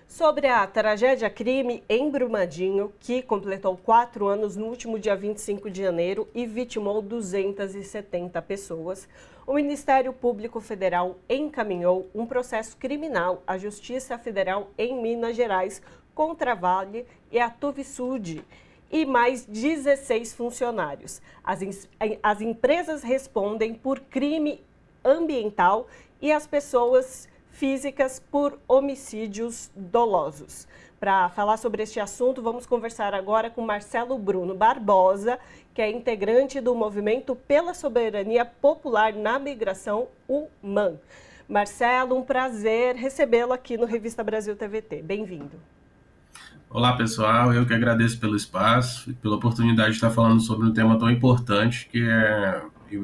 sobre a tragédia crime em Brumadinho, que completou 4 anos no último dia 25 de janeiro e vitimou 270 pessoas, o Ministério Público Federal encaminhou um processo criminal à Justiça Federal em Minas Gerais contra a Vale e a Tuvisud e mais 16 funcionários. As empresas respondem por crime ambiental e as pessoas físicas por homicídios dolosos. Para falar sobre este assunto, vamos conversar agora com Marcelo Bruno Barbosa, que é integrante do Movimento pela Soberania Popular na Migração, o MAN. Marcelo, um prazer recebê-lo aqui no Revista Brasil TVT. Bem-vindo. Olá, pessoal. Eu que agradeço pelo espaço e pela oportunidade de estar falando sobre um tema tão importante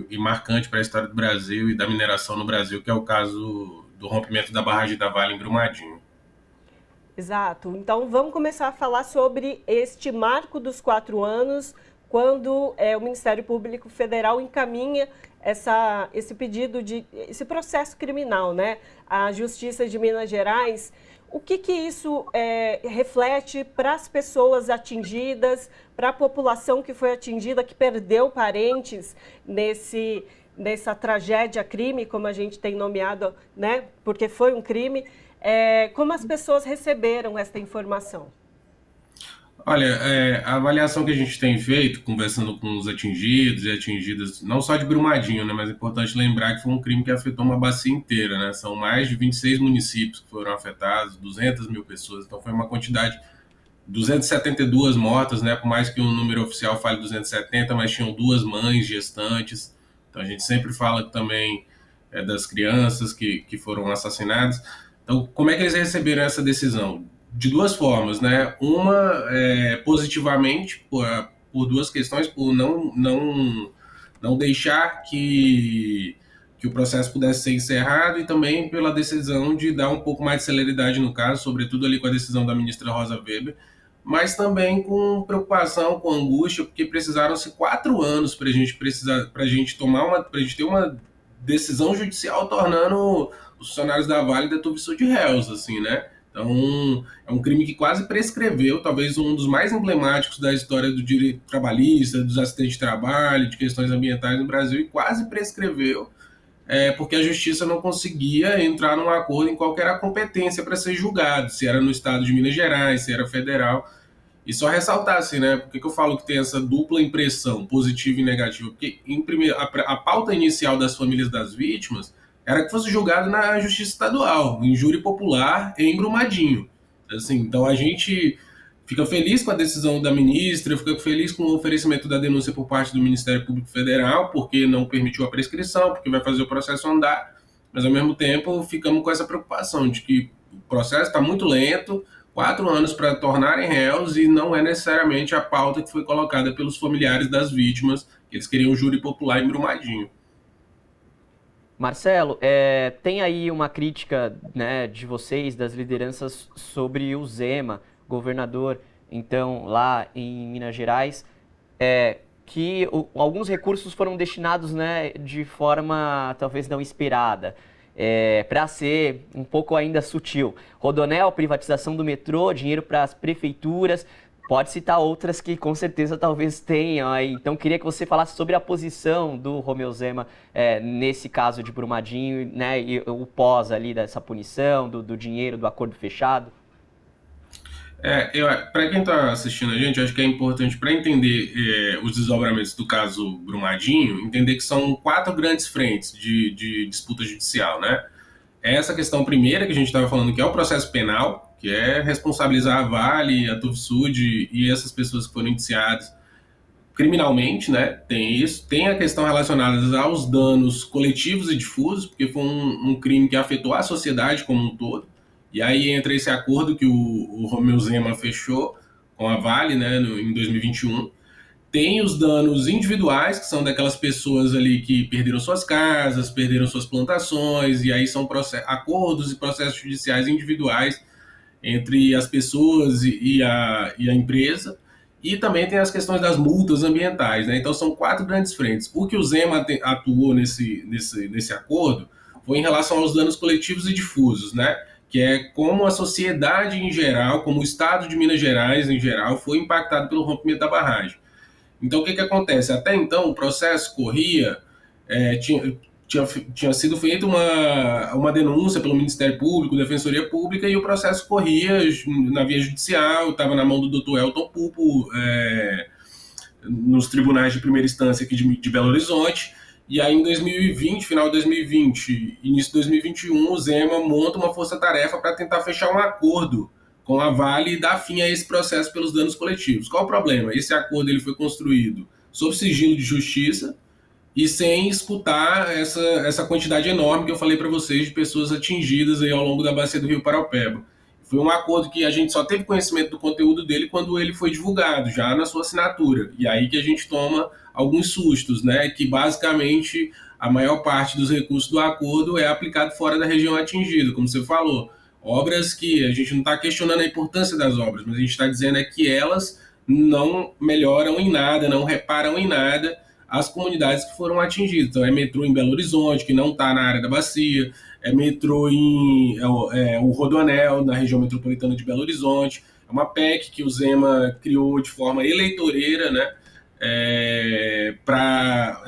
e marcante para a história do Brasil e da mineração no Brasil, que é o caso do rompimento da barragem da Vale em Brumadinho. Exato. Então, vamos começar a falar sobre este marco dos 4 anos, quando o Ministério Público Federal encaminha esse pedido esse processo criminal, né, à Justiça de Minas Gerais. O que isso reflete para as pessoas atingidas, para a população que foi atingida, que perdeu parentes nessa tragédia crime, como a gente tem nomeado, né? Porque foi um crime. Como as pessoas receberam essa informação? Olha, a avaliação que a gente tem feito, conversando com os atingidos e atingidas, não só de Brumadinho, né, mas é importante lembrar que foi um crime que afetou uma bacia inteira, né? São mais de 26 municípios que foram afetados, 200 mil pessoas, então foi uma quantidade, 272 mortas, né? Por mais que o número oficial fale 270, mas tinham 2 mães gestantes, então a gente sempre fala também das crianças que foram assassinadas. Então, como é que eles receberam essa decisão? De 2 formas, né? Uma, positivamente, por 2 questões, por não deixar que o processo pudesse ser encerrado e também pela decisão de dar um pouco mais de celeridade no caso, sobretudo ali com a decisão da ministra Rosa Weber, mas também com preocupação, com angústia, porque precisaram-se 4 anos para a gente ter uma decisão judicial tornando os funcionários da Vale e da Tuvisud réus, assim, né? Então, é um crime que quase prescreveu, talvez um dos mais emblemáticos da história do direito trabalhista, dos acidentes de trabalho, de questões ambientais no Brasil, e quase prescreveu, porque a justiça não conseguia entrar num acordo em qual era a competência para ser julgado, se era no estado de Minas Gerais, se era federal. E só ressaltar, assim, né? Por que eu falo que tem essa dupla impressão, positiva e negativa? Porque a pauta inicial das famílias das vítimas era que fosse julgado na Justiça Estadual, em júri popular, em Brumadinho. Assim, então a gente fica feliz com a decisão da ministra, fica feliz com o oferecimento da denúncia por parte do Ministério Público Federal, porque não permitiu a prescrição, porque vai fazer o processo andar, mas ao mesmo tempo ficamos com essa preocupação de que o processo está muito lento, 4 anos para tornarem réus e não é necessariamente a pauta que foi colocada pelos familiares das vítimas, que eles queriam um júri popular em Brumadinho. Marcelo, tem aí uma crítica, né, de vocês, das lideranças, sobre o Zema, governador, então, lá em Minas Gerais, que alguns recursos foram destinados, né, de forma talvez não esperada, para ser um pouco ainda sutil. Rodonel, privatização do metrô, dinheiro para as prefeituras. Pode citar outras que com certeza talvez tenham aí. Então queria que você falasse sobre a posição do Romeu Zema nesse caso de Brumadinho, né, e o pós ali dessa punição, do dinheiro, do acordo fechado. Para quem está assistindo a gente, acho que é importante para entender os desdobramentos do caso Brumadinho, entender que são 4 grandes frentes de disputa judicial, né? Essa questão primeira que a gente estava falando, que é o processo penal, que é responsabilizar a Vale, a Tuvisud e essas pessoas que foram indiciadas criminalmente, né? Tem isso. Tem a questão relacionada aos danos coletivos e difusos, porque foi um crime que afetou a sociedade como um todo. E aí entra esse acordo que o Romeu Zema fechou com a Vale, né, em 2021. Tem os danos individuais, que são daquelas pessoas ali que perderam suas casas, perderam suas plantações, e aí são acordos e processos judiciais individuais entre as pessoas e a empresa. E também tem as questões das multas ambientais, né? Então são 4 grandes frentes. O que o Zema atuou nesse acordo foi em relação aos danos coletivos e difusos, né? que é como a sociedade em geral, como o estado de Minas Gerais em geral, foi impactado pelo rompimento da barragem. Então, o que acontece? Até então, o processo corria, tinha sido feita uma denúncia pelo Ministério Público, Defensoria Pública, e o processo corria na via judicial, estava na mão do Dr. Elton Pupo, nos tribunais de primeira instância aqui de Belo Horizonte. E aí, em 2020, final de 2020, início de 2021, o Zema monta uma força-tarefa para tentar fechar um acordo com a Vale e dar fim a esse processo pelos danos coletivos. Qual o problema? Esse acordo ele foi construído sob sigilo de justiça e sem escutar essa quantidade enorme que eu falei para vocês de pessoas atingidas aí ao longo da bacia do Rio Paraupeba. Foi um acordo que a gente só teve conhecimento do conteúdo dele quando ele foi divulgado, já na sua assinatura. E aí que a gente toma alguns sustos, né? Que basicamente a maior parte dos recursos do acordo é aplicado fora da região atingida, como você falou. Obras que a gente não está questionando a importância das obras, mas a gente está dizendo é que elas não melhoram em nada, não reparam em nada as comunidades que foram atingidas. Então, é metrô em Belo Horizonte, que não está na área da bacia, é metrô o Rodoanel, na região metropolitana de Belo Horizonte, é uma PEC que o Zema criou de forma eleitoreira, né?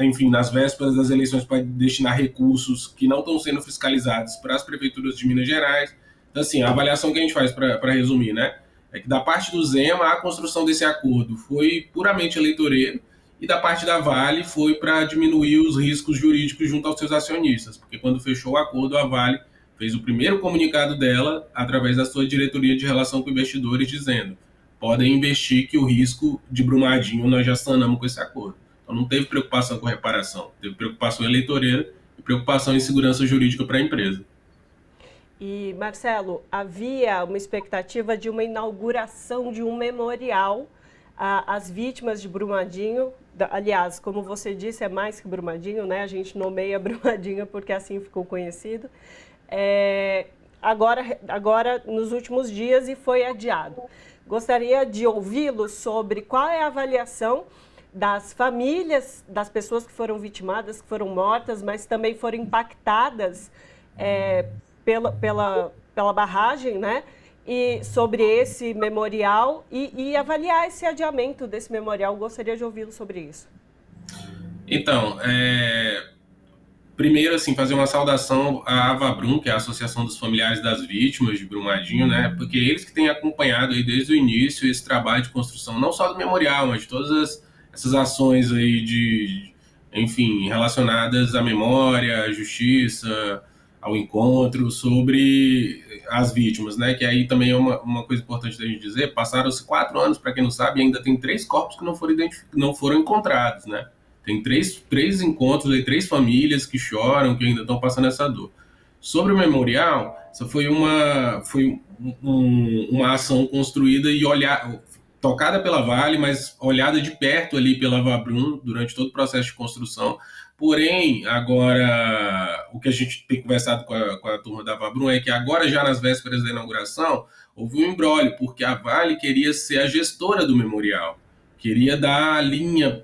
Enfim, nas vésperas das eleições, para destinar recursos que não estão sendo fiscalizados para as prefeituras de Minas Gerais. Então, assim, a avaliação que a gente faz, para resumir, né, é que da parte do Zema, a construção desse acordo foi puramente eleitoreira, e da parte da Vale foi para diminuir os riscos jurídicos junto aos seus acionistas, porque quando fechou o acordo, a Vale fez o primeiro comunicado dela através da sua diretoria de relação com investidores, dizendo: podem investir que o risco de Brumadinho nós já sanamos com esse acordo. Então não teve preocupação com reparação, teve preocupação eleitoreira e preocupação em segurança jurídica para a empresa. E, Marcelo, havia uma expectativa de uma inauguração de um memorial às vítimas de Brumadinho. Aliás, como você disse, é mais que Brumadinho, né? A gente nomeia Brumadinho porque assim ficou conhecido. Agora, nos últimos dias, e foi adiado. Gostaria de ouvi-lo sobre qual é a avaliação das famílias, das pessoas que foram vitimadas, que foram mortas, mas também foram impactadas pela barragem, né? E sobre esse memorial e avaliar esse adiamento desse memorial. Gostaria de ouvi-lo sobre isso. Então, primeiro, assim, fazer uma saudação à Avabrum, que é a Associação dos Familiares das Vítimas de Brumadinho, né? Porque eles que têm acompanhado aí desde o início esse trabalho de construção, não só do memorial, mas de todas essas ações aí enfim, relacionadas à memória, à justiça, ao encontro, sobre as vítimas, né? Que aí também é uma coisa importante da gente dizer. Passaram-se 4 anos, para quem não sabe, e ainda tem 3 corpos que não foram encontrados, né? Tem três encontros aí, 3 famílias que choram, que ainda estão passando essa dor. Sobre o memorial, essa foi uma ação construída e tocada pela Vale, mas olhada de perto ali pela Avabrum durante todo o processo de construção. Porém, agora, o que a gente tem conversado com a turma da Avabrum é que agora, já nas vésperas da inauguração, houve um imbróglio, porque a Vale queria ser a gestora do memorial. Queria dar a linha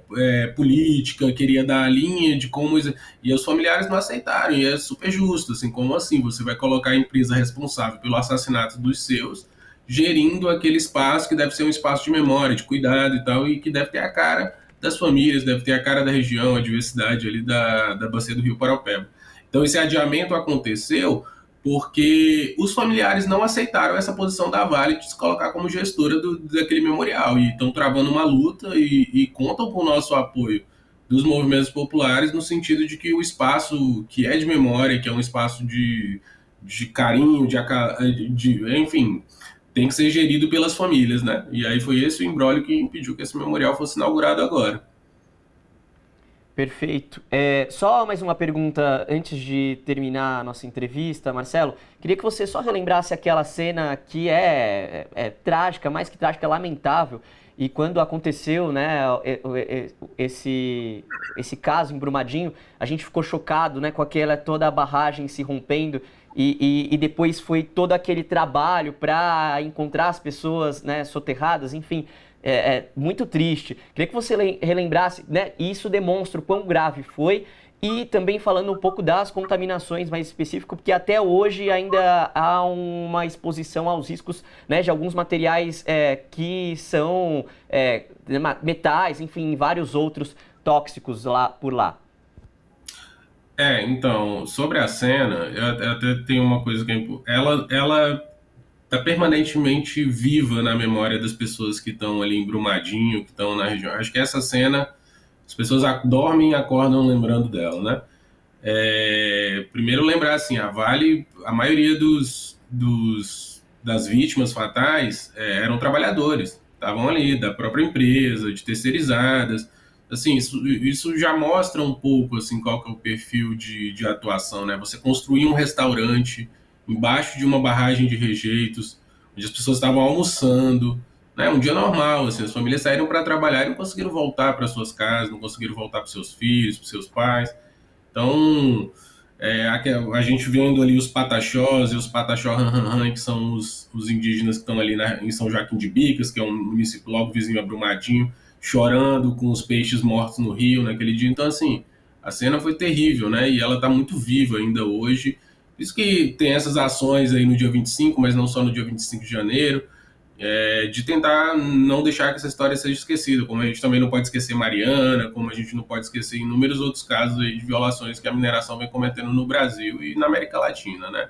política, queria dar a linha de como... E os familiares não aceitaram, e é super justo, assim, como assim? Você vai colocar a empresa responsável pelo assassinato dos seus, gerindo aquele espaço que deve ser um espaço de memória, de cuidado e tal, e que deve ter a cara das famílias, deve ter a cara da região, a diversidade ali da bacia do Rio Paraupeba. Então esse adiamento aconteceu porque os familiares não aceitaram essa posição da Vale de se colocar como gestora daquele memorial, e estão travando uma luta e contam com o nosso apoio dos movimentos populares, no sentido de que o espaço que é de memória, que é um espaço de carinho, enfim, tem que ser gerido pelas famílias, né? E aí foi esse o imbróglio que impediu que esse memorial fosse inaugurado agora. Perfeito. Só mais uma pergunta antes de terminar a nossa entrevista, Marcelo. Queria que você só relembrasse aquela cena que é trágica, mais que trágica, é lamentável. E quando aconteceu, né, esse caso em Brumadinho, a gente ficou chocado, né, com toda a barragem se rompendo. E depois foi todo aquele trabalho para encontrar as pessoas, né, soterradas, enfim, muito triste. Queria que você relembrasse, né, e isso demonstra o quão grave foi E também falando um pouco das contaminações mais específico, porque até hoje ainda há uma exposição aos riscos, né, de alguns materiais que são metais, enfim, vários outros tóxicos por lá. Então, sobre a cena, eu até tenho uma coisa que ela está permanentemente viva na memória das pessoas que estão ali em Brumadinho, que estão na região. Acho que essa cena, as pessoas dormem e acordam lembrando dela, né? Primeiro lembrar assim, a Vale, a maioria das vítimas fatais eram trabalhadores, estavam ali da própria empresa, de terceirizadas. Assim, isso já mostra um pouco assim qual que é o perfil de atuação, né? Você construir um restaurante embaixo de uma barragem de rejeitos, onde as pessoas estavam almoçando, né? Um dia normal, assim, as famílias saíram para trabalhar e não conseguiram voltar para suas casas, não conseguiram voltar para seus filhos, para seus pais. Então, a gente vendo ali os pataxós e os pataxó ranranran, que são os indígenas que estão ali em São Joaquim de Bicas, que é um município logo vizinho a Brumadinho, chorando com os peixes mortos no rio naquele dia. Então, assim, a cena foi terrível, né? E ela está muito viva ainda hoje. Por isso que tem essas ações aí no dia 25, mas não só no dia 25 de janeiro, de tentar não deixar que essa história seja esquecida, como a gente também não pode esquecer Mariana, como a gente não pode esquecer inúmeros outros casos aí de violações que a mineração vem cometendo no Brasil e na América Latina, né?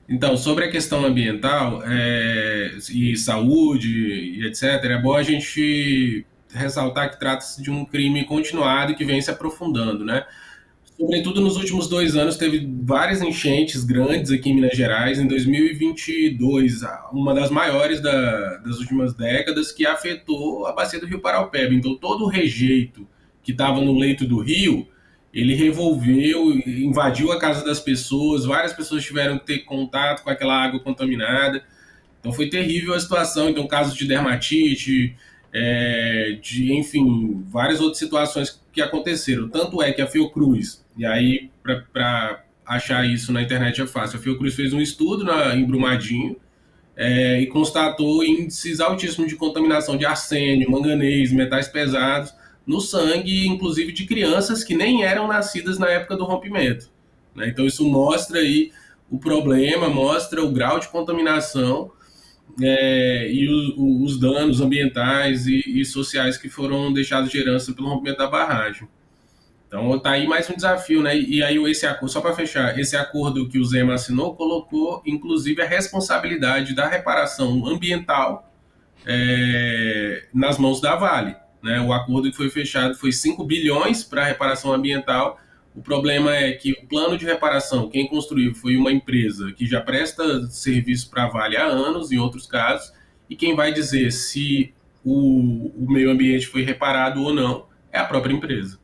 Então, sobre a questão ambiental e saúde e etc., é bom a gente ressaltar que trata-se de um crime continuado e que vem se aprofundando, né? Sobretudo nos últimos 2 anos, teve várias enchentes grandes aqui em Minas Gerais. Em 2022, uma das maiores das últimas décadas, que afetou a bacia do Rio Paraupeba. Então, todo o rejeito que estava no leito do rio, ele revolveu, invadiu a casa das pessoas. Várias pessoas tiveram que ter contato com aquela água contaminada. Então, foi terrível a situação. Então, casos de dermatite, enfim, várias outras situações que aconteceram. Tanto é que a Fiocruz, e aí para achar isso na internet é fácil, a Fiocruz fez um estudo em Brumadinho e constatou índices altíssimos de contaminação de arsênio, manganês, metais pesados no sangue, inclusive de crianças que nem eram nascidas na época do rompimento, né? Então isso mostra aí o problema, mostra o grau de contaminação e os danos ambientais e sociais que foram deixados de herança pelo rompimento da barragem. Então está aí mais um desafio, né? E aí esse acordo, só para fechar, esse acordo que o Zema assinou colocou, inclusive, a responsabilidade da reparação ambiental nas mãos da Vale, né? O acordo que foi fechado foi 5 bilhões para a reparação ambiental. O problema é que o plano de reparação, quem construiu foi uma empresa que já presta serviço para a Vale há anos, em outros casos, e quem vai dizer se o meio ambiente foi reparado ou não é a própria empresa.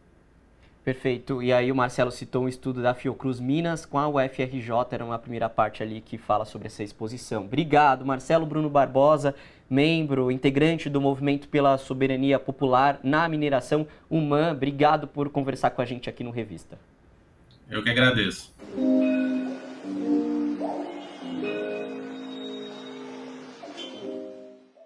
Perfeito. E aí o Marcelo citou um estudo da Fiocruz Minas com a UFRJ, era uma primeira parte ali que fala sobre essa exposição. Obrigado, Marcelo Bruno Barbosa, membro, integrante do Movimento pela Soberania Popular na Mineração UMAN. Obrigado por conversar com a gente aqui no Revista. Eu que agradeço.